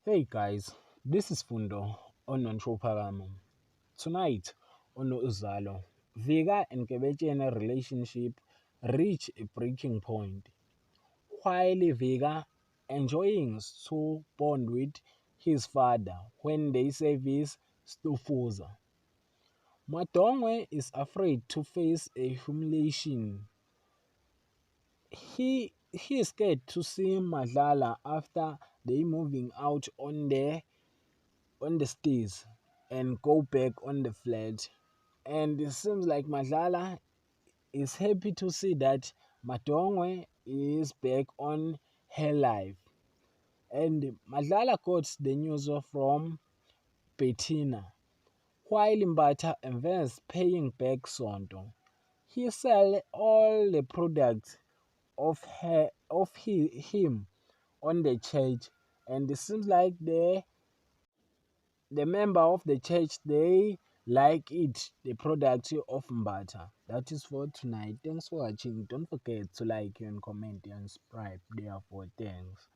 Hey guys, this is Fundo on Nontroparamo. Tonight on Uzalo, Vega and Kebetiana relationship reach a breaking point. While Vega enjoying to bond with his father when they service Stofuza. Madongwe is afraid to face a humiliation. He is scared to see Madlala after they moving out on the stairs and go back on the flat. And it seems like Madlala is happy to see that Madongwe is back on her life. And Madlala got the news from Bettina. While Mbata invests paying back Sonto, he sell all the products him on the church, and it seems like the member of the church they like it the product of Mbata. That is for tonight. Thanks for watching. Don't forget to like and comment and subscribe. Therefore, thanks.